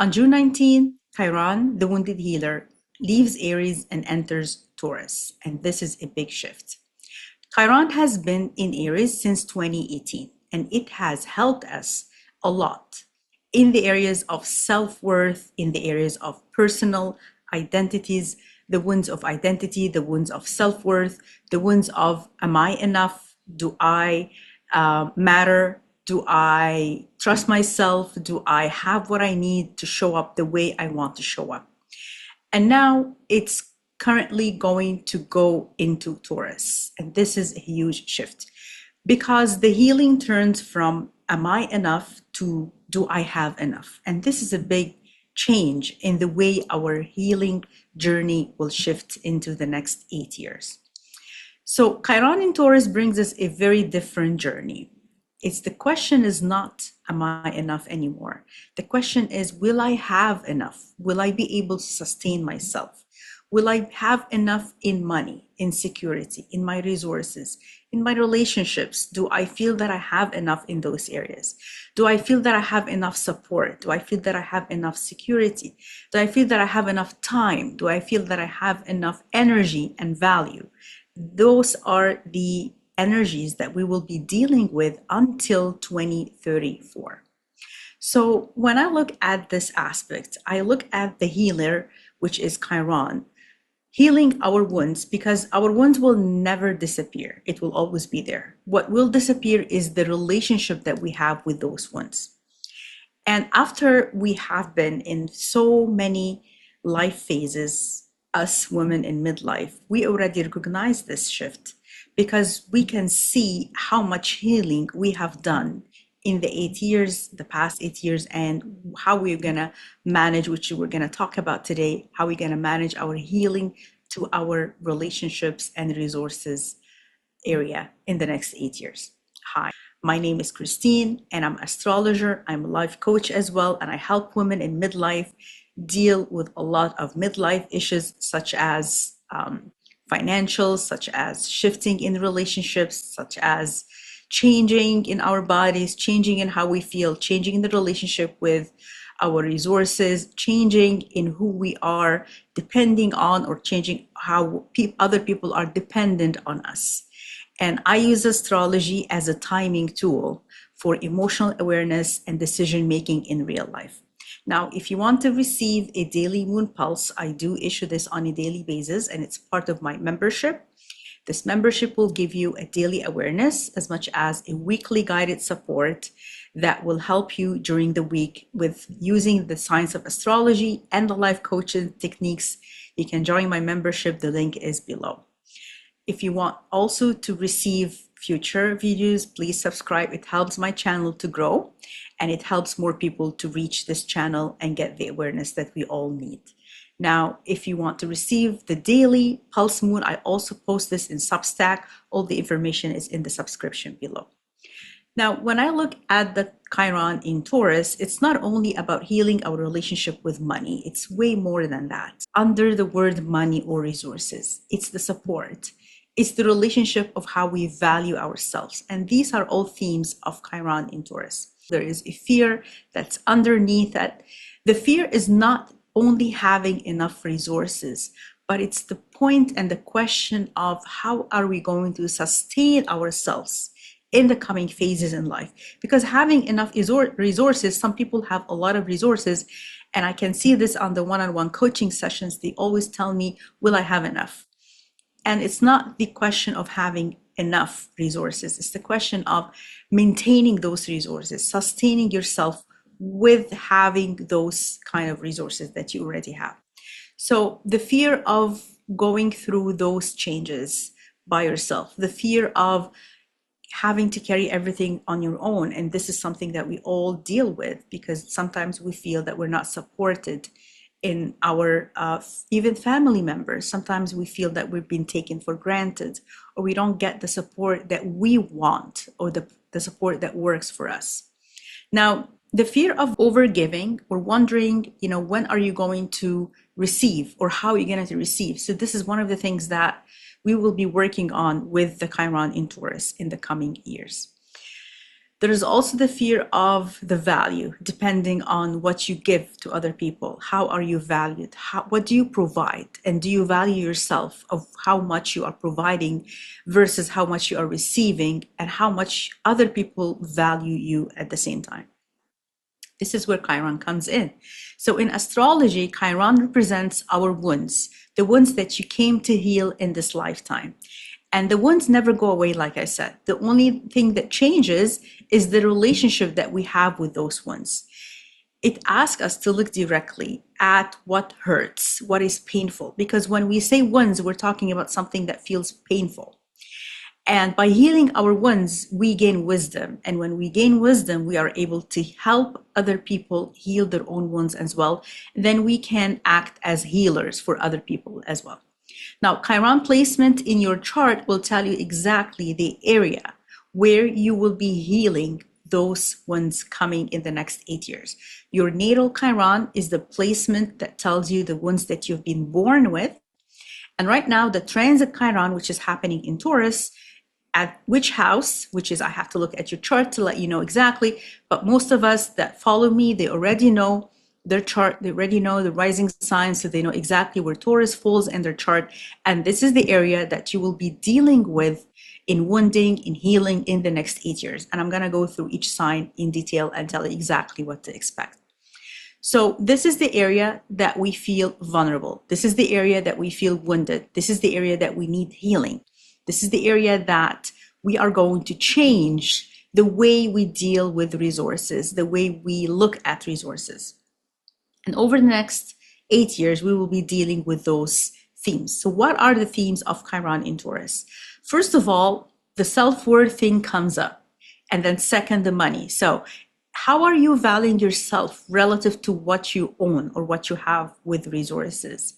On June 19, Chiron, the wounded healer, leaves Aries and enters Taurus, and this is a big shift. Chiron has been in Aries since 2018, and it has helped us a lot in the areas of self-worth, in the areas of personal identities, the wounds of identity, the wounds of self-worth, the wounds of, am I enough? Do I matter? Do I trust myself? Do I have what I need to show up the way I want to show up? And now it's currently going to go into Taurus. And this is a huge shift because the healing turns from, am I enough, to, do I have enough? And this is a big change in the way our healing journey will shift into the next 8 years. So Chiron in Taurus brings us a very different journey. The question is not, am I enough anymore? The question is, will I have enough? Will I be able to sustain myself? Will I have enough in money, in security, in my resources, in my relationships? Do I feel that I have enough in those areas? Do I feel that I have enough support? Do I feel that I have enough security? Do I feel that I have enough time? Do I feel that I have enough energy and value? Those are the energies that we will be dealing with until 2034. So when I look at this aspect, I look at the healer, which is Chiron, healing our wounds, because our wounds will never disappear. It will always be there. What will disappear is the relationship that we have with those wounds. And after we have been in so many life phases, us women in midlife, we already recognize this shift because we can see how much healing we have done in the 8 years, the past 8 years, and how we're gonna manage, which we're gonna talk about today, how we're gonna manage our healing to our relationships and resources area in the next 8 years. Hi, my name is Christine, and I'm an astrologer. I'm a life coach as well, and I help women in midlife deal with a lot of midlife issues, such as financial, such as shifting in relationships, such as changing in our bodies, changing in how we feel, changing in the relationship with our resources, changing in who we are depending on, or changing how other people are dependent on us. And I use astrology as a timing tool for emotional awareness and decision making in real life. Now, if you want to receive a daily moon pulse, I do issue this on a daily basis, and it's part of my membership. This membership will give you a daily awareness as much as a weekly guided support that will help you during the week with using the science of astrology and the life coaching techniques. You can join my membership. The link is below. If you want also to receive future videos, please subscribe. It helps my channel to grow, and it helps more people to reach this channel and get the awareness that we all need. Now, if you want to receive the daily Pulse Moon, I also post this in Substack. All the information is in the subscription below. Now, when I look at the Chiron in Taurus, it's not only about healing our relationship with money. It's way more than that. Under the word money or resources, it's the support. It's the relationship of how we value ourselves. And these are all themes of Chiron in Taurus. There is a fear that's underneath that. The fear is not only having enough resources, but it's the point and the question of how are we going to sustain ourselves in the coming phases in life. Because having enough resources, some people have a lot of resources, and I can see this on the one-on-one coaching sessions. They always tell me, will I have enough? And it's not the question of having enough resources. It's the question of maintaining those resources, sustaining yourself with having those kind of resources that you already have. So the fear of going through those changes by yourself, the fear of having to carry everything on your own. And this is something that we all deal with, because sometimes we feel that we're not supported in our even family members. Sometimes we feel that we've been taken for granted, or we don't get the support that we want, or the support that works for us. Now, the fear of overgiving, or wondering, when are you going to receive, or how are you going to receive? So this is one of the things that we will be working on with the Chiron in Taurus in the coming years. There is also the fear of the value, depending on what you give to other people. How are you valued? What do you provide? And do you value yourself of how much you are providing versus how much you are receiving, and how much other people value you at the same time? This is where Chiron comes in. So in astrology, Chiron represents our wounds, the wounds that you came to heal in this lifetime. And the wounds never go away, like I said. The only thing that changes is the relationship that we have with those wounds. It asks us to look directly at what hurts, what is painful. Because when we say wounds, we're talking about something that feels painful. And by healing our wounds, we gain wisdom. And when we gain wisdom, we are able to help other people heal their own wounds as well. Then we can act as healers for other people as well. Now, Chiron placement in your chart will tell you exactly the area where you will be healing those ones coming in the next 8 years. Your natal Chiron is the placement that tells you the ones that you've been born with. And right now, the transit Chiron, which is happening in Taurus, at which house, which is, I have to look at your chart to let you know exactly, but most of us that follow me, they already know their chart, they already know the rising sign, so they know exactly where Taurus falls in their chart. And this is the area that you will be dealing with in wounding, in healing in the next 8 years. And I'm gonna go through each sign in detail and tell you exactly what to expect. So this is the area that we feel vulnerable. This is the area that we feel wounded. This is the area that we need healing. This is the area that we are going to change the way we deal with resources, the way we look at resources. And over the next 8 years, we will be dealing with those themes. So what are the themes of Chiron in Taurus? First of all, the self-worth thing comes up. And then second, the money. So how are you valuing yourself relative to what you own or what you have with resources?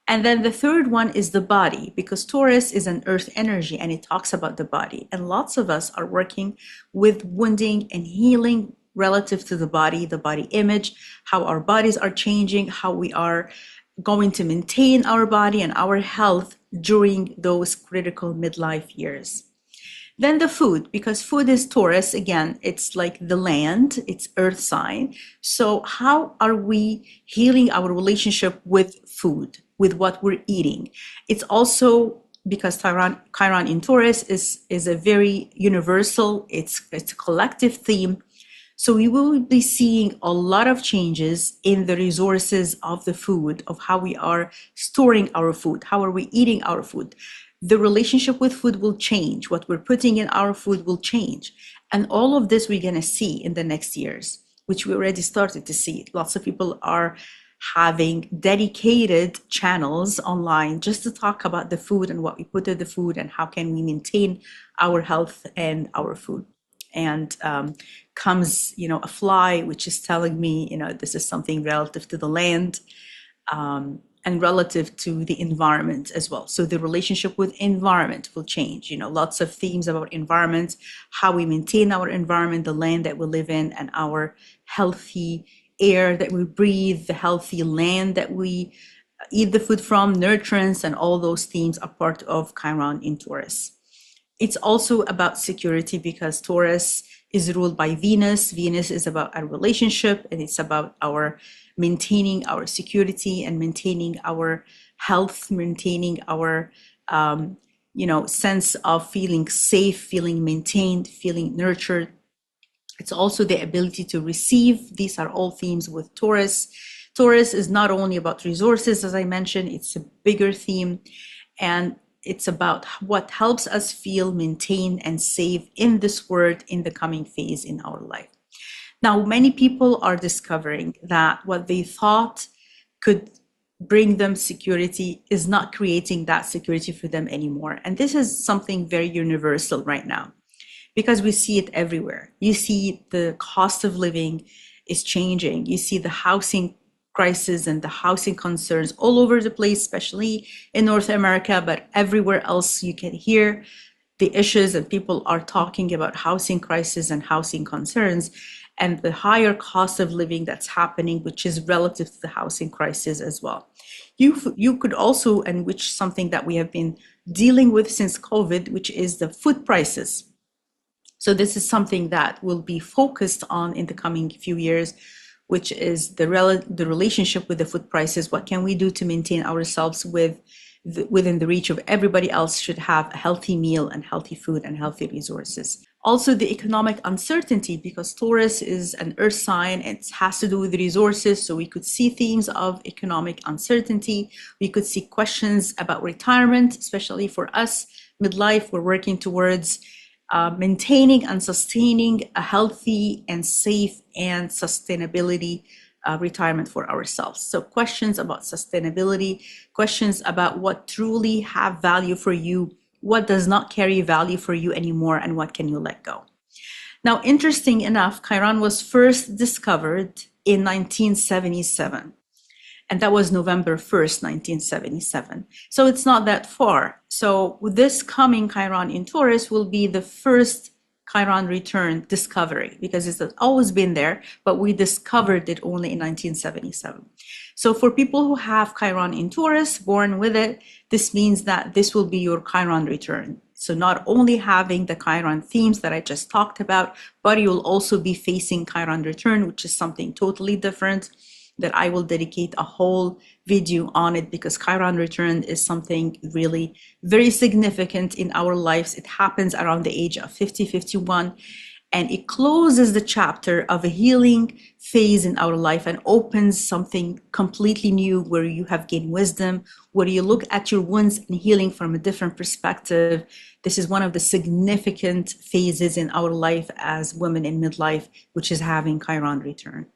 And then the third one is the body, because Taurus is an earth energy and it talks about the body. And lots of us are working with wounding and healing relative to the body image, how our bodies are changing, how we are going to maintain our body and our health during those critical midlife years. Then the food, because food is Taurus, again, it's like the land, it's earth sign. So how are we healing our relationship with food, with what we're eating? It's also because Chiron in Taurus is a very universal, it's a collective theme. So we will be seeing a lot of changes in the resources of the food, of how we are storing our food, how are we eating our food. The relationship with food will change. What we're putting in our food will change. And all of this we're going to see in the next years, which we already started to see. Lots of people are having dedicated channels online just to talk about the food and what we put in the food and how can we maintain our health and our food. And comes, a fly, which is telling me, this is something relative to the land. And relative to the environment as well. So the relationship with environment will change. Lots of themes about environment, how we maintain our environment, the land that we live in, and our healthy air that we breathe, the healthy land that we eat the food from, nurturance, and all those themes are part of Chiron in Taurus. It's also about security because Taurus is ruled by Venus. Venus is about our relationship, and it's about our maintaining our security and maintaining our health, maintaining our sense of feeling safe, feeling maintained, feeling nurtured. It's also the ability to receive. These are all themes with Taurus. Taurus is not only about resources, as I mentioned, it's a bigger theme, and it's about what helps us feel maintained and safe in this world in the coming phase in our life. Now, many people are discovering that what they thought could bring them security is not creating that security for them anymore. And this is something very universal right now because we see it everywhere. You see the cost of living is changing. You see the housing crisis and the housing concerns all over the place, especially in North America, but everywhere else you can hear the issues and people are talking about housing crisis and housing concerns. And the higher cost of living that's happening, which is relative to the housing crisis as well. You could also, and which something that we have been dealing with since COVID, which is the food prices. So this is something that will be focused on in the coming few years, which is the relationship with the food prices. What can we do to maintain ourselves within the reach of everybody else should have a healthy meal and healthy food and healthy resources. Also, the economic uncertainty, because Taurus is an earth sign, it has to do with resources. So we could see themes of economic uncertainty. We could see questions about retirement, especially for us. Midlife, we're working towards maintaining and sustaining a healthy and safe and sustainability retirement for ourselves. So questions about sustainability, questions about what truly have value for you, what does not carry value for you anymore, and what can you let go. Now, interesting enough, Chiron was first discovered in 1977. And that was November 1st, 1977. So it's not that far. So this coming Chiron in Taurus will be the first Chiron return discovery, because it's always been there, but we discovered it only in 1977. So for people who have Chiron in Taurus, born with it, this means that this will be your Chiron return. So not only having the Chiron themes that I just talked about, but you'll also be facing Chiron return, which is something totally different that I will dedicate a whole video on it, because Chiron return is something really very significant in our lives. It happens around the age of 50, 51, and it closes the chapter of a healing phase in our life and opens something completely new, where you have gained wisdom, where you look at your wounds and healing from a different perspective. This is one of the significant phases in our life as women in midlife, which is having Chiron return.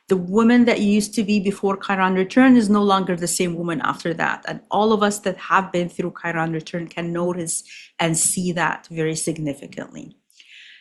The woman that you used to be before Chiron return is no longer the same woman after that. And all of us that have been through Chiron return can notice and see that very significantly.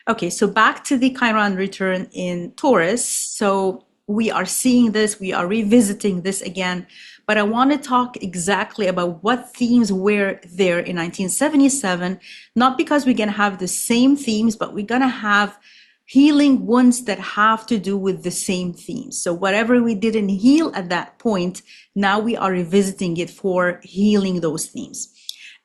Okay, so back to the Chiron return in Taurus. So we are seeing this, we are revisiting this again, but I want to talk exactly about what themes were there in 1977, not because we're going to have the same themes, but we're going to have healing wounds that have to do with the same themes. So whatever we didn't heal at that point, now we are revisiting it for healing those themes.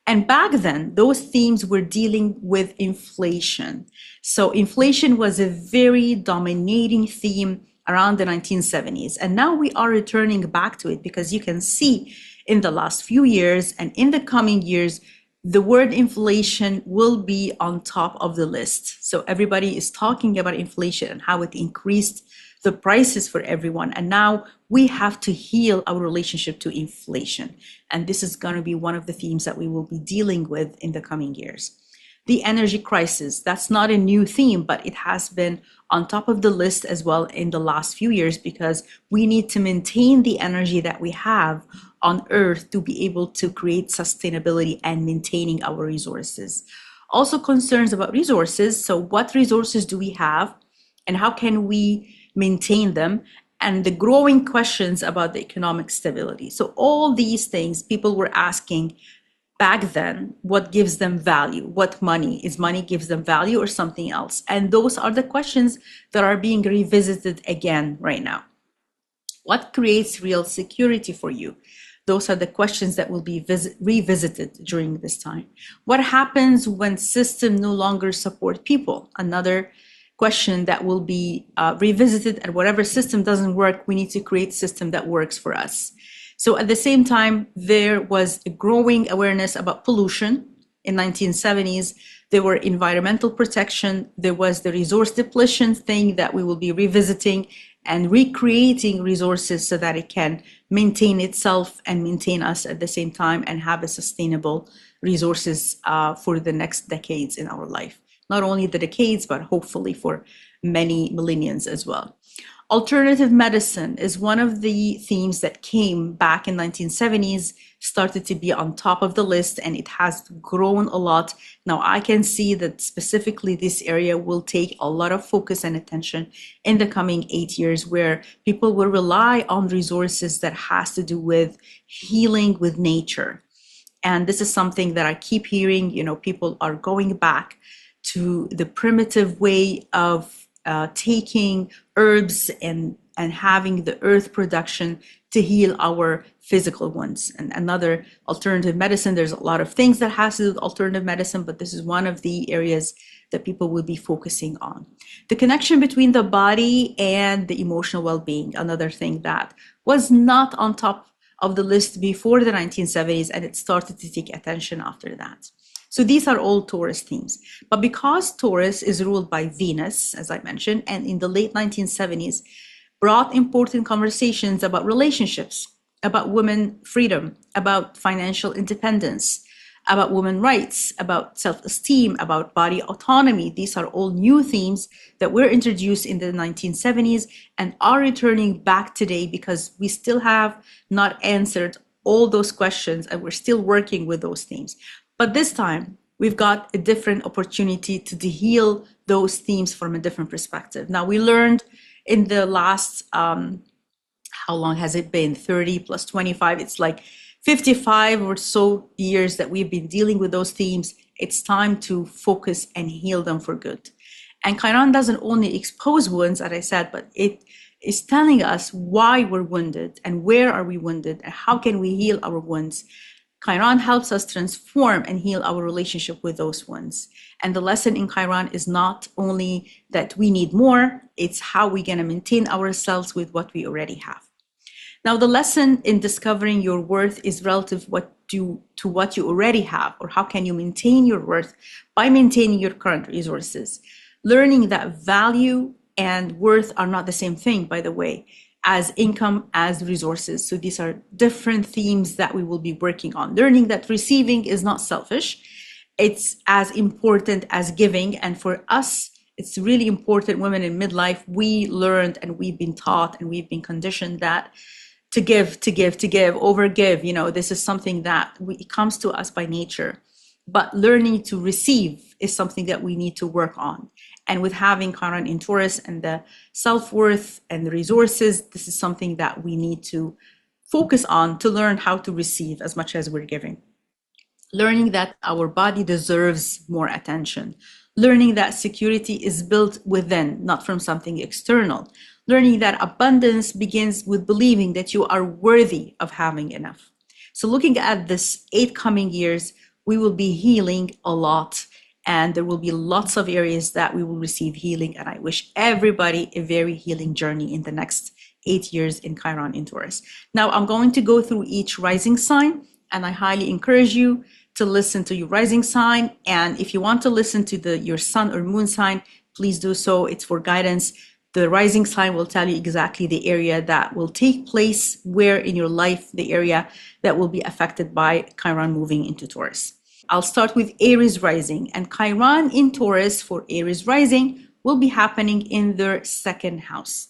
And back then, those themes were dealing with inflation. So inflation was a very dominating theme around the 1970s. And now we are returning back to it, because you can see in the last few years and in the coming years, the word inflation will be on top of the list. So everybody is talking about inflation and how it increased the prices for everyone. And now we have to heal our relationship to inflation. And this is going to be one of the themes that we will be dealing with in the coming years. The energy crisis, that's not a new theme, but it has been on top of the list as well in the last few years, because we need to maintain the energy that we have on Earth to be able to create sustainability and maintaining our resources. Also concerns about resources. So what resources do we have and how can we maintain them? And the growing questions about the economic stability. So all these things people were asking back then, what gives them value? What money? Is money gives them value or something else? And those are the questions that are being revisited again right now. What creates real security for you? Those are the questions that will be revisited during this time. What happens when systems no longer support people? Another question that will be revisited. And whatever system doesn't work, we need to create a system that works for us. So at the same time, there was a growing awareness about pollution in 1970s. There were environmental protection. There was the resource depletion thing that we will be revisiting and recreating resources so that it can maintain itself and maintain us at the same time and have a sustainable resources for the next decades in our life. Not only the decades, but hopefully for many millenniums as well. Alternative medicine is one of the themes that came back in 1970s, started to be on top of the list, and it has grown a lot. Now I can see that specifically this area will take a lot of focus and attention in the coming 8 years, where people will rely on resources that has to do with healing with nature. And this is something that I keep hearing, people are going back to the primitive way of taking herbs and having the earth production to heal our physical ones. And another alternative medicine, there's a lot of things that has to do with alternative medicine, but this is one of the areas that people will be focusing on. The connection between the body and the emotional well-being, another thing that was not on top of the list before the 1970s, and it started to take attention after that. So these are all Taurus themes. But because Taurus is ruled by Venus, as I mentioned, and in the late 1970s, brought important conversations about relationships, about women freedom, about financial independence, about women rights, about self-esteem, about body autonomy. These are all new themes that were introduced in the 1970s and are returning back today because we still have not answered all those questions and we're still working with those themes. But this time, we've got a different opportunity to heal those themes from a different perspective. Now, we learned in the last, how long has it been? 30 plus 25, it's like 55 or so years that we've been dealing with those themes. It's time to focus and heal them for good. And Chiron doesn't only expose wounds, as I said, but it is telling us why we're wounded and where are we wounded and how can we heal our wounds. Chiron helps us transform and heal our relationship with those wounds. And the lesson in Chiron is not only that we need more, it's how we're going to maintain ourselves with what we already have. Now, the lesson in discovering your worth is relative to what you already have, or how can you maintain your worth by maintaining your current resources. Learning that value and worth are not the same thing, by the way, as income, as resources. So these are different themes that we will be working on. Learning that receiving is not selfish. It's as important as giving. And for us, it's really important, women in midlife, we learned and we've been taught and we've been conditioned that to give, overgive, this is something that it comes to us by nature. But learning to receive is something that we need to work on. And with having Chiron in Taurus and the self-worth and the resources, this is something that we need to focus on to learn how to receive as much as we're giving. Learning that our body deserves more attention. Learning that security is built within, not from something external. Learning that abundance begins with believing that you are worthy of having enough. So looking at this 8 coming years, we will be healing a lot. And there will be lots of areas that we will receive healing. And I wish everybody a very healing journey in the next 8 years in Chiron in Taurus. Now, I'm going to go through each rising sign, and I highly encourage you to listen to your rising sign. And if you want to listen to your sun or moon sign, please do so. It's for guidance. The rising sign will tell you exactly the area that will take place, where in your life, the area that will be affected by Chiron moving into Taurus. I'll start with Aries rising, and Chiron in Taurus for Aries rising will be happening in their second house.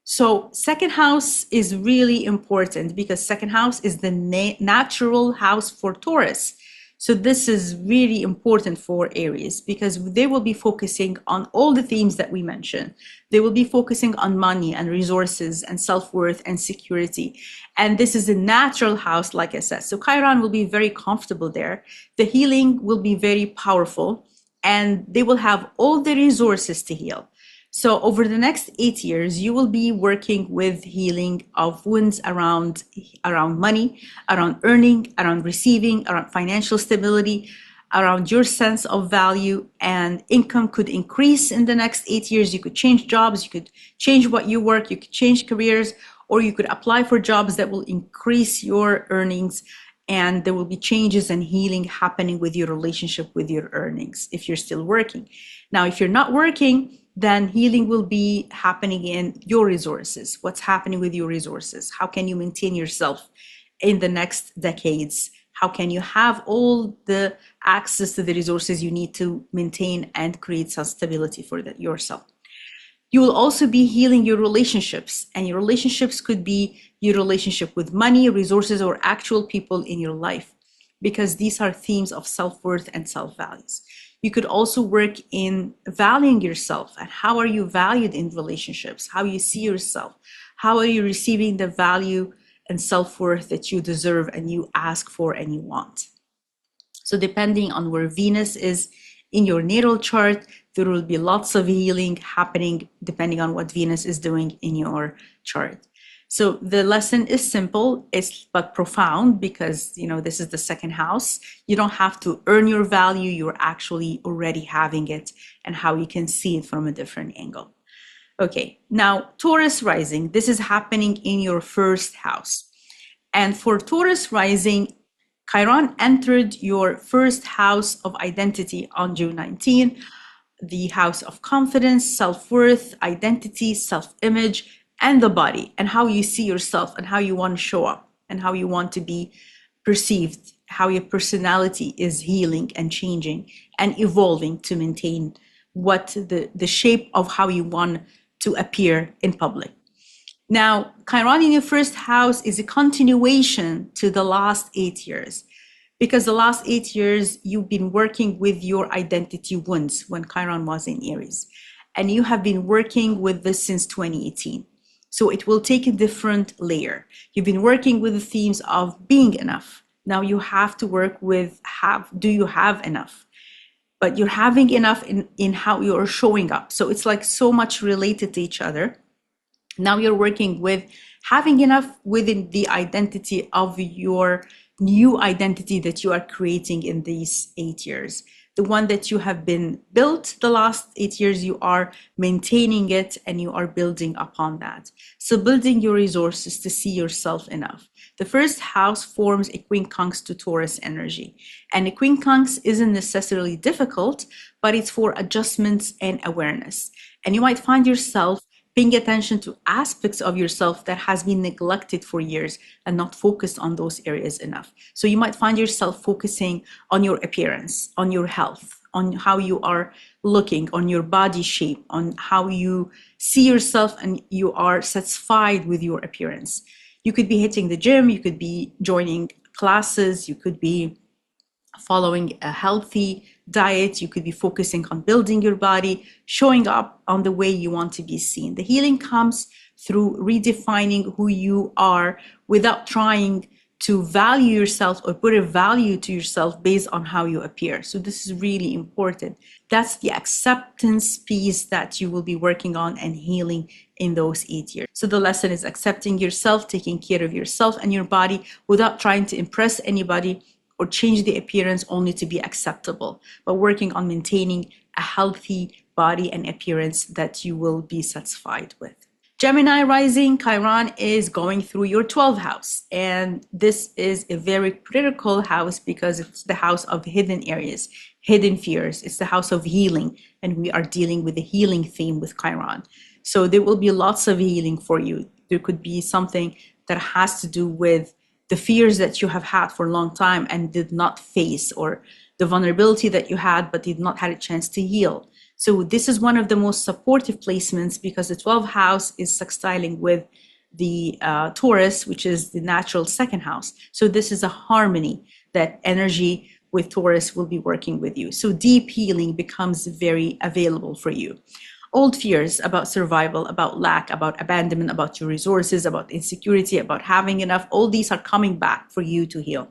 So second house is really important because second house is the natural house for Taurus. So this is really important for Aries because they will be focusing on all the themes that we mentioned. They will be focusing on money and resources and self-worth and security. And this is a natural house, like I said. So Chiron will be very comfortable there. The healing will be very powerful and they will have all the resources to heal. So over the next 8 years, you will be working with healing of wounds around money, around earning, around receiving, around financial stability, around your sense of value, and income could increase in the next 8 years. You could change jobs, you could change what you work, you could change careers, or you could apply for jobs that will increase your earnings. And there will be changes and healing happening with your relationship with your earnings if you're still working. Now, if you're not working, then healing will be happening in your resources. What's happening with your resources? How can you maintain yourself in the next decades? How can you have all the access to the resources you need to maintain and create some stability for yourself? You will also be healing your relationships, and your relationships could be your relationship with money, resources, or actual people in your life, because these are themes of self-worth and self-values. You could also work in valuing yourself and how are you valued in relationships, how you see yourself, how are you receiving the value and self-worth that you deserve and you ask for and you want. So depending on where Venus is in your natal chart, there will be lots of healing happening depending on what Venus is doing in your chart. So the lesson is simple, but profound, because this is the second house. You don't have to earn your value, you're actually already having it, and how you can see it from a different angle. Okay, now Taurus rising, this is happening in your first house. And for Taurus rising, Chiron entered your first house of identity on June 19, the house of confidence, self-worth, identity, self-image, and the body, and how you see yourself and how you want to show up and how you want to be perceived, how your personality is healing and changing and evolving to maintain what the shape of how you want to appear in public. Now, Chiron in your first house is a continuation to the last 8 years, because the last 8 years you've been working with your identity wounds when Chiron was in Aries, and you have been working with this since 2018. So it will take a different layer. You've been working with the themes of being enough. Now you have to work with do you have enough? But you're having enough in how you're showing up. So it's like so much related to each other. Now you're working with having enough within the identity of your new identity that you are creating in these 8 years. The one that you have been built the last 8 years, you are maintaining it and you are building upon that. So building your resources to see yourself enough. The first house forms a quincunx to Taurus energy. And a quincunx isn't necessarily difficult, but it's for adjustments and awareness. And you might find yourself paying attention to aspects of yourself that has been neglected for years and not focused on those areas enough. So you might find yourself focusing on your appearance, on your health, on how you are looking, on your body shape, on how you see yourself and you are satisfied with your appearance. You could be hitting the gym, you could be joining classes, you could be following a healthy diet, you could be focusing on building your body, showing up on the way you want to be seen. The healing comes through redefining who you are without trying to value yourself or put a value to yourself based on how you appear. So this is really important. That's the acceptance piece that you will be working on and healing in those 8 years. So the lesson is accepting yourself, taking care of yourself and your body without trying to impress anybody or change the appearance only to be acceptable, but working on maintaining a healthy body and appearance that you will be satisfied with. Gemini rising, Chiron is going through your 12th house. And this is a very critical house because it's the house of hidden areas, hidden fears. It's the house of healing. And we are dealing with the healing theme with Chiron. So there will be lots of healing for you. There could be something that has to do with the fears that you have had for a long time and did not face, or the vulnerability that you had but did not have a chance to heal. So this is one of the most supportive placements because the 12th house is sextiling with the Taurus, which is the natural second house. So this is a harmony that energy with Taurus will be working with you. So deep healing becomes very available for you. Old fears about survival, about lack, about abandonment, about your resources, about insecurity, about having enough, all these are coming back for you to heal.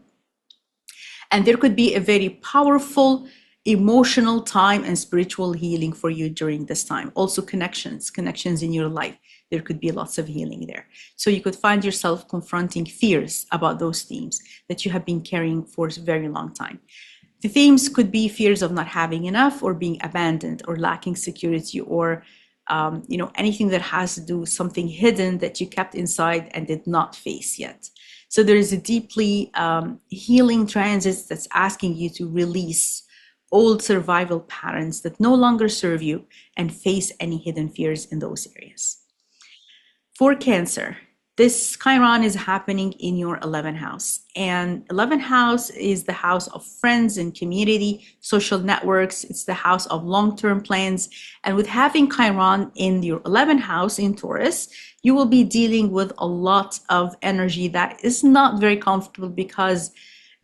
And there could be a very powerful emotional time and spiritual healing for you during this time. Also connections in your life. There could be lots of healing there. So you could find yourself confronting fears about those themes that you have been carrying for a very long time. The themes could be fears of not having enough or being abandoned or lacking security or anything that has to do with something hidden that you kept inside and did not face yet. So there is a deeply healing transit that's asking you to release old survival patterns that no longer serve you and face any hidden fears in those areas. For Cancer, this Chiron is happening in your 11th house. And 11th house is the house of friends and community, social networks. It's the house of long-term plans. And with having Chiron in your 11th house in Taurus, you will be dealing with a lot of energy that is not very comfortable because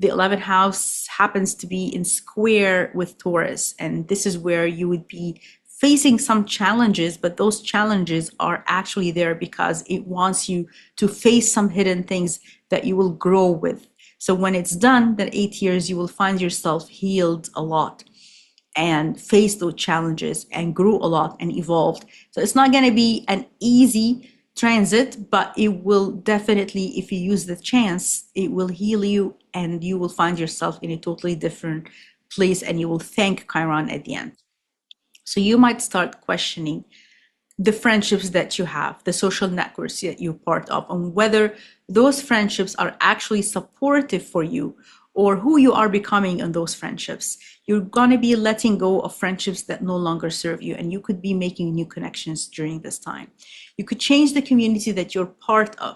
the 11th house happens to be in square with Taurus. And this is where you would be facing some challenges, but those challenges are actually there because it wants you to face some hidden things that you will grow with. So when it's done, that 8 years, you will find yourself healed a lot and face those challenges and grew a lot and evolved. So it's not going to be an easy transit, but it will definitely, if you use the chance, it will heal you and you will find yourself in a totally different place and you will thank Chiron at the end. So you might start questioning the friendships that you have, the social networks that you're part of, and whether those friendships are actually supportive for you or who you are becoming in those friendships. You're going to be letting go of friendships that no longer serve you, and you could be making new connections during this time. You could change the community that you're part of,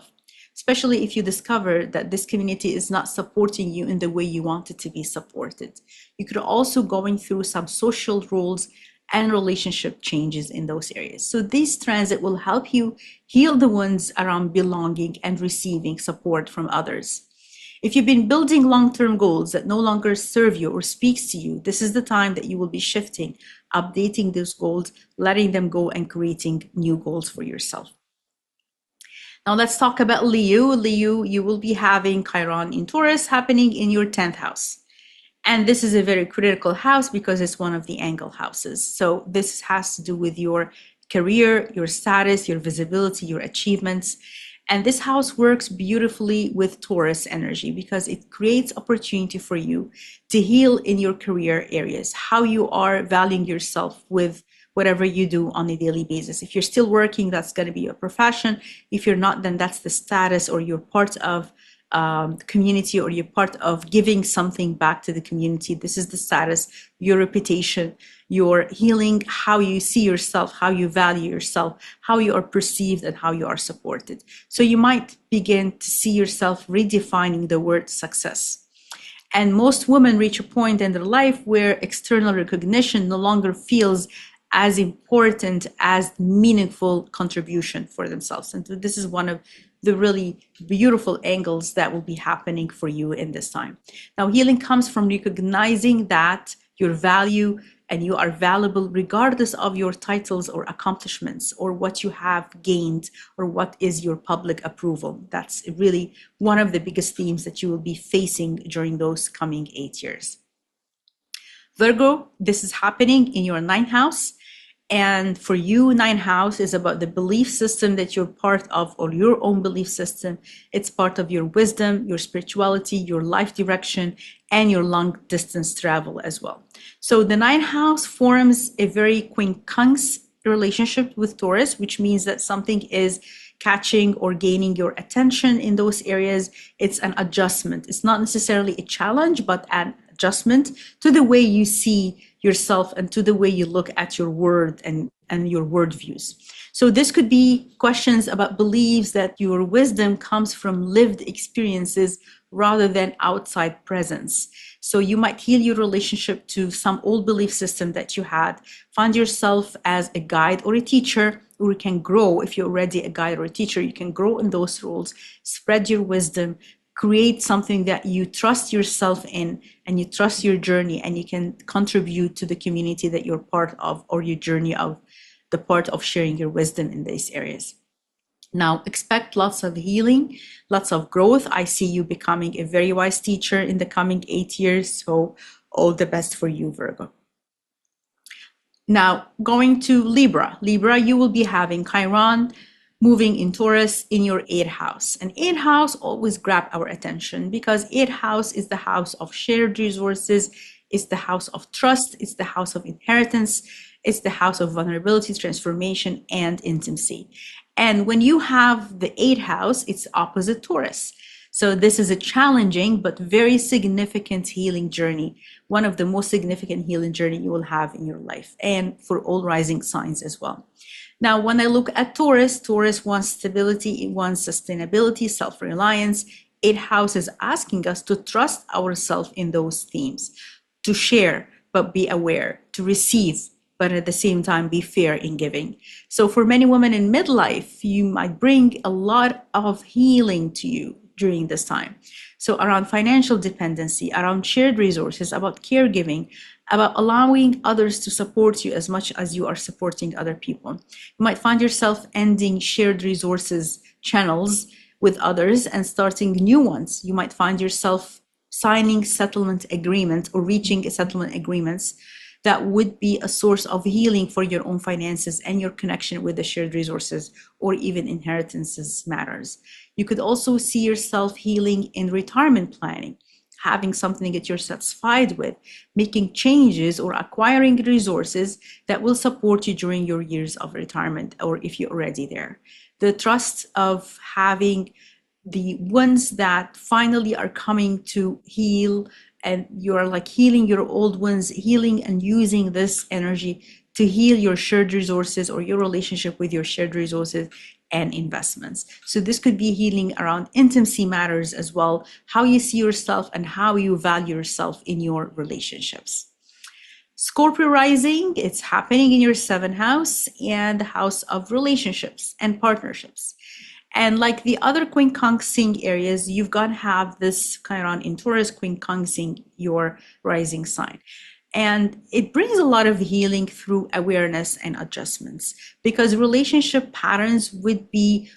especially if you discover that this community is not supporting you in the way you want it to be supported. You could also going through some social roles and relationship changes in those areas. So this transit will help you heal the wounds around belonging and receiving support from others. If you've been building long-term goals that no longer serve you or speaks to you, this is the time that you will be shifting, updating those goals, letting them go, and creating new goals for yourself. Now let's talk about Leo. Leo, you will be having Chiron in Taurus happening in your 10th house. And this is a very critical house because it's one of the angle houses. So this has to do with your career, your status, your visibility, your achievements. And this house works beautifully with Taurus energy because it creates opportunity for you to heal in your career areas, how you are valuing yourself with whatever you do on a daily basis. If you're still working, that's going to be your profession. If you're not, then that's the status, or you're part of community, or you're part of giving something back to the community. This is the status, your reputation, your healing, how you see yourself, how you value yourself, how you are perceived, and how you are supported. So you might begin to see yourself redefining the word success. And most women reach a point in their life where external recognition no longer feels as important as meaningful contribution for themselves. And so this is one of the really beautiful angles that will be happening for you in this time. Now, healing comes from recognizing that your value and you are valuable regardless of your titles or accomplishments or what you have gained or what is your public approval. That's really one of the biggest themes that you will be facing during those coming 8 years. Virgo, this is happening in your 9th house. And for you, 9th house is about the belief system that you're part of, or your own belief system. It's part of your wisdom, your spirituality, your life direction, and your long distance travel as well. So the 9th house forms a very quincunx relationship with Taurus, which means that something is catching or gaining your attention in those areas. It's an adjustment. It's not necessarily a challenge, but an adjustment to the way you see yourself and to the way you look at your word and your word views. So this could be questions about beliefs that your wisdom comes from lived experiences rather than outside presence. So you might heal your relationship to some old belief system that you had, find yourself as a guide or a teacher, or you can grow. If you're already a guide or a teacher, you can grow in those roles, spread your wisdom, create something that you trust yourself in and you trust your journey, and you can contribute to the community that you're part of, or your journey of the part of sharing your wisdom in these areas. Now, expect lots of healing, lots of growth. I see you becoming a very wise teacher in the coming 8 years. So all the best for you, Virgo. Now, going to Libra. Libra, you will be having Chiron moving in Taurus in your 8th house. And 8th house always grab our attention because 8th house is the house of shared resources. It's the house of trust. It's the house of inheritance. It's the house of vulnerability, transformation, and intimacy. And when you have the 8th house, it's opposite Taurus. So this is a challenging but very significant healing journey, one of the most significant healing journey you will have in your life, and for all rising signs as well. Now, when I look at Taurus, Taurus wants stability, it wants sustainability, self-reliance. 8th house is asking us to trust ourselves in those themes, to share, but be aware, to receive, but at the same time be fair in giving. So for many women in midlife, you might bring a lot of healing to you during this time. So around financial dependency, around shared resources, about caregiving, about allowing others to support you as much as you are supporting other people. You might find yourself ending shared resources channels with others and starting new ones. You might find yourself signing settlement agreement or reaching a settlement agreements that would be a source of healing for your own finances and your connection with the shared resources or even inheritances matters. You could also see yourself healing in retirement planning, having something that you're satisfied with, making changes or acquiring resources that will support you during your years of retirement, or if you're already there. The trust of having the ones that finally are coming to heal, and you're like healing your old ones, healing and using this energy to heal your shared resources or your relationship with your shared resources and investments. So this could be healing around intimacy matters as well, how you see yourself and how you value yourself in your relationships. Scorpio rising, it's happening in your seventh house and the house of relationships and partnerships. And like the other quincunxing areas, you've got to have this Chiron in Taurus quincunxing your rising sign. And it brings a lot of healing through awareness and adjustments, because relationship patterns would be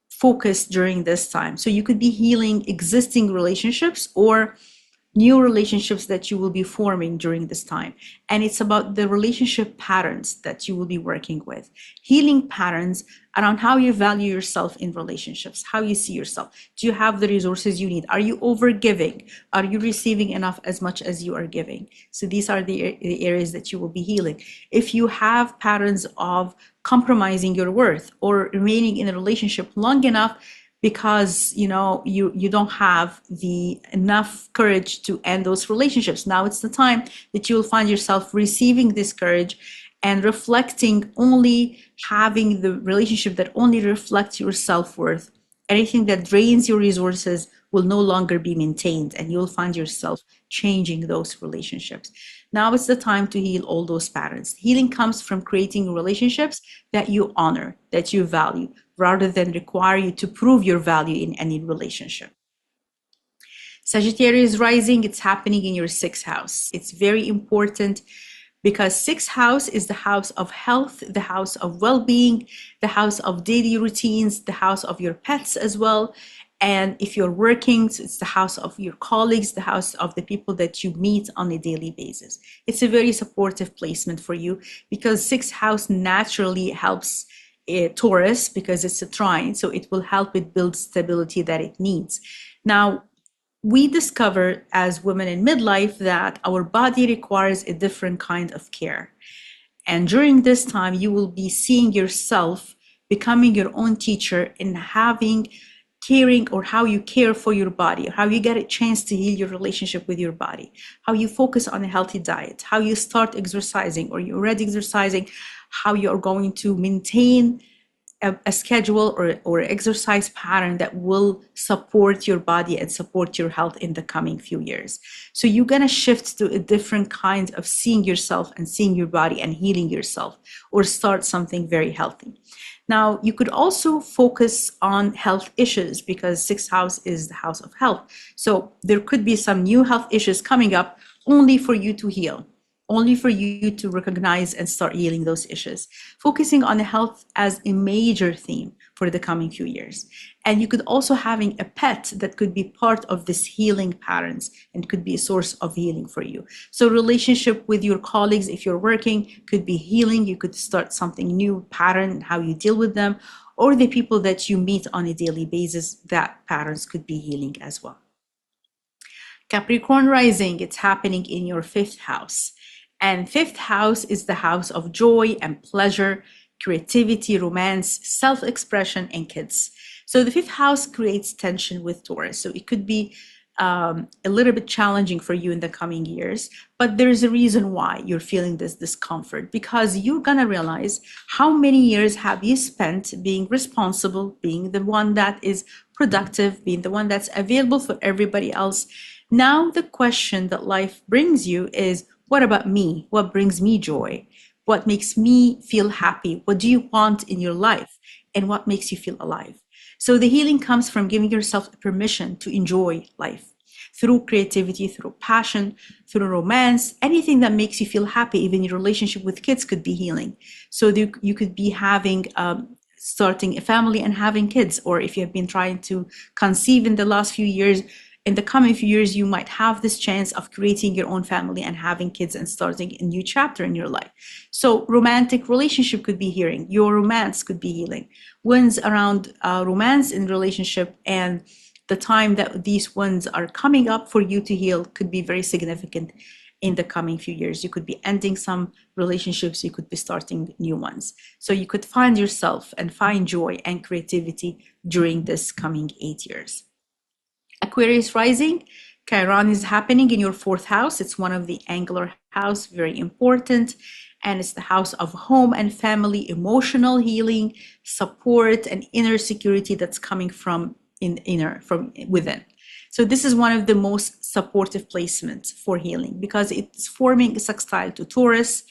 focused during this time. So you could be healing existing relationships or new relationships that you will be forming during this time. And it's about the relationship patterns that you will be working with. Healing patterns around how you value yourself in relationships, how you see yourself. Do you have the resources you need? Are you over giving? Are you receiving enough as much as you are giving? So these are the areas that you will be healing. If you have patterns of compromising your worth or remaining in a relationship long enough because you don't have the enough courage to end those relationships, now it's the time that you will find yourself receiving this courage and reflecting, only having the relationship that only reflects your self-worth. Anything that drains your resources will no longer be maintained, and you'll find yourself changing those relationships. Now it's the time to heal all those patterns. Healing comes from creating relationships that you honor, that you value, rather than require you to prove your value in any relationship. Sagittarius rising, it's happening in your sixth house. It's very important because sixth house is the house of health, the house of well-being, the house of daily routines, the house of your pets as well. And if you're working, so it's the house of your colleagues, the house of the people that you meet on a daily basis. It's a very supportive placement for you because sixth house naturally helps Taurus because it's a trine, so it will help it build stability that it needs. Now, we discover as women in midlife that our body requires a different kind of care. And during this time, you will be seeing yourself becoming your own teacher in having caring, or how you care for your body, how you get a chance to heal your relationship with your body, how you focus on a healthy diet, how you start exercising or you're already exercising, how you're going to maintain a schedule or exercise pattern that will support your body and support your health in the coming few years. So you're going to shift to a different kind of seeing yourself and seeing your body and healing yourself, or start something very healthy. Now, you could also focus on health issues because sixth house is the house of health. So there could be some new health issues coming up only for you to heal, only for you to recognize and start healing those issues, focusing on health as a major theme for the coming few years. And you could also having a pet that could be part of this healing patterns and could be a source of healing for you. So relationship with your colleagues, if you're working, could be healing. You could start something new pattern, how you deal with them, or the people that you meet on a daily basis, that patterns could be healing as well. Capricorn rising, it's happening in your fifth house. And fifth house is the house of joy and pleasure, creativity, romance, self-expression, and kids. So the fifth house creates tension with Taurus. So it could be a little bit challenging for you in the coming years, but there's a reason why you're feeling this discomfort, because you're gonna realize how many years have you spent being responsible, being the one that is productive, being the one that's available for everybody else. Now the question that life brings you is, what about me? What brings me joy? What makes me feel happy? What do you want in your life? And what makes you feel alive? So the healing comes from giving yourself permission to enjoy life through creativity, through passion, through romance, anything that makes you feel happy. Even your relationship with kids could be healing. So you could be having starting a family and having kids, or if you have been trying to conceive in the last few years, in the coming few years, you might have this chance of creating your own family and having kids and starting a new chapter in your life. So romantic relationship could be healing. Your romance could be healing. Winds around romance in relationship and the time that these winds are coming up for you to heal could be very significant in the coming few years. You could be ending some relationships, you could be starting new ones. So you could find yourself and find joy and creativity during this coming 8 years. Aquarius rising, Chiron is happening in your fourth house. It's one of the angular house, very important. And it's the house of home and family, emotional healing, support, and inner security that's coming from within. So this is one of the most supportive placements for healing because it's forming a sextile to Taurus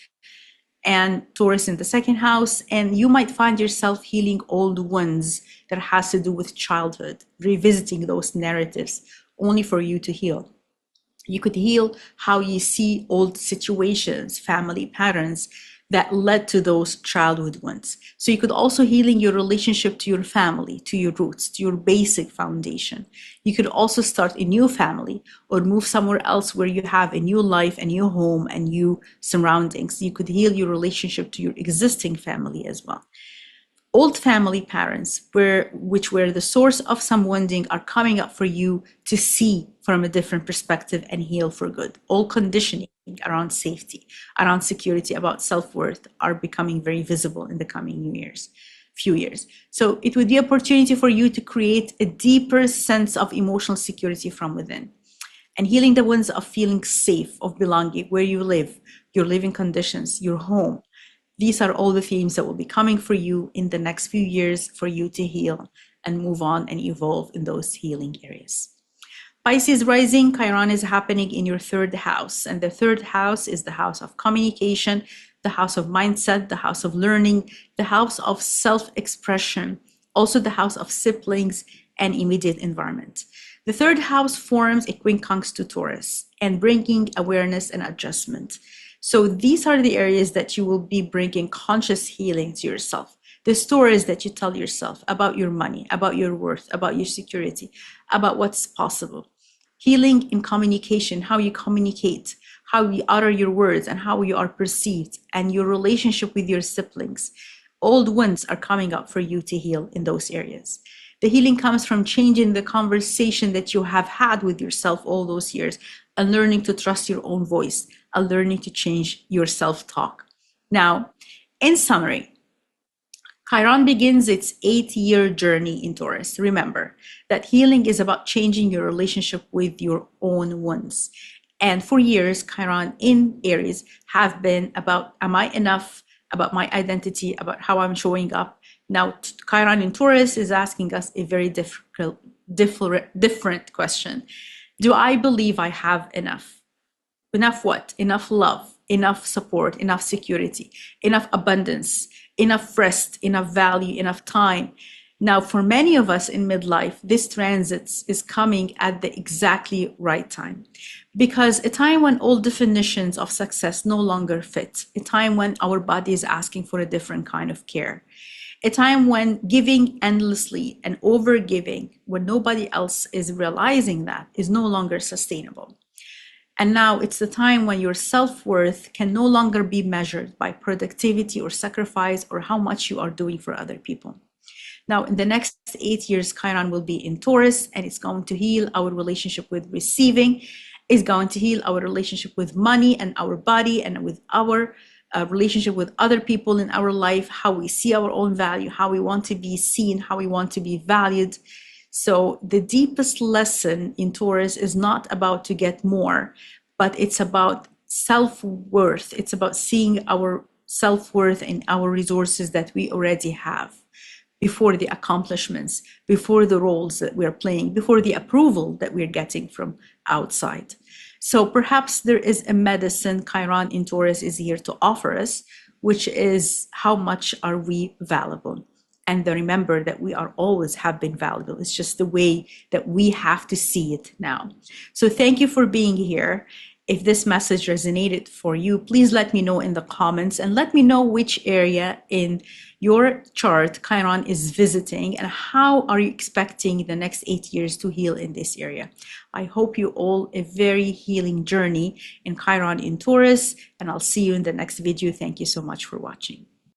and Taurus in the second house. And you might find yourself healing old wounds that has to do with childhood, revisiting those narratives only for you to heal. You could heal how you see old situations, family patterns that led to those childhood ones. So you could also healing your relationship to your family, to your roots, to your basic foundation. You could also start a new family or move somewhere else where you have a new life, a new home, and new surroundings. You could heal your relationship to your existing family as well. Old family patterns, which were the source of some wounding, are coming up for you to see from a different perspective and heal for good. All conditioning around safety, around security, about self-worth are becoming very visible in the coming few years. So it would be an opportunity for you to create a deeper sense of emotional security from within. And healing the wounds of feeling safe, of belonging, where you live, your living conditions, your home. These are all the themes that will be coming for you in the next few years for you to heal and move on and evolve in those healing areas. Pisces rising, Chiron is happening in your third house. And the third house is the house of communication, the house of mindset, the house of learning, the house of self-expression, also the house of siblings and immediate environment. The third house forms a quincunx to Taurus and bringing awareness and adjustment. So these are the areas that you will be bringing conscious healing to yourself. The stories that you tell yourself about your money, about your worth, about your security, about what's possible. Healing in communication, how you communicate, how you utter your words and how you are perceived, and your relationship with your siblings. Old wounds are coming up for you to heal in those areas. The healing comes from changing the conversation that you have had with yourself all those years and learning to trust your own voice and learning to change your self-talk. Now, in summary, Chiron begins its 8-year journey in Taurus. Remember that healing is about changing your relationship with your own wounds. And for years, Chiron in Aries have been about, am I enough? About my identity, about how I'm showing up. Now, Chiron in Taurus is asking us a very different question. Do I believe I have enough? Enough what? Enough love, enough support, enough security, enough abundance, enough rest, enough value, enough time. Now, for many of us in midlife, this transit is coming at the exactly right time. Because a time when all definitions of success no longer fit, a time when our body is asking for a different kind of care, a time when giving endlessly and over giving when nobody else is realizing that is no longer sustainable. And now it's the time when your self-worth can no longer be measured by productivity or sacrifice or how much you are doing for other people. Now, in the next 8 years, Chiron will be in Taurus, and it's going to heal our relationship with receiving. It's going to heal our relationship with money and our body and with our relationship with other people in our life, how we see our own value, how we want to be seen, how we want to be valued. So the deepest lesson in Taurus is not about to get more, but it's about self-worth. It's about seeing our self-worth in our resources that we already have before the accomplishments, before the roles that we're playing, before the approval that we're getting from outside. So perhaps there is a medicine Chiron in Taurus is here to offer us, which is how much are we valuable? And remember that we are always have been valuable. It's just the way that we have to see it now. So thank you for being here. If this message resonated for you, please let me know in the comments and let me know which area in your chart Chiron is visiting and how are you expecting the next 8 years to heal in this area. I hope you all a very healing journey in Chiron in Taurus, and I'll see you in the next video. Thank you so much for watching.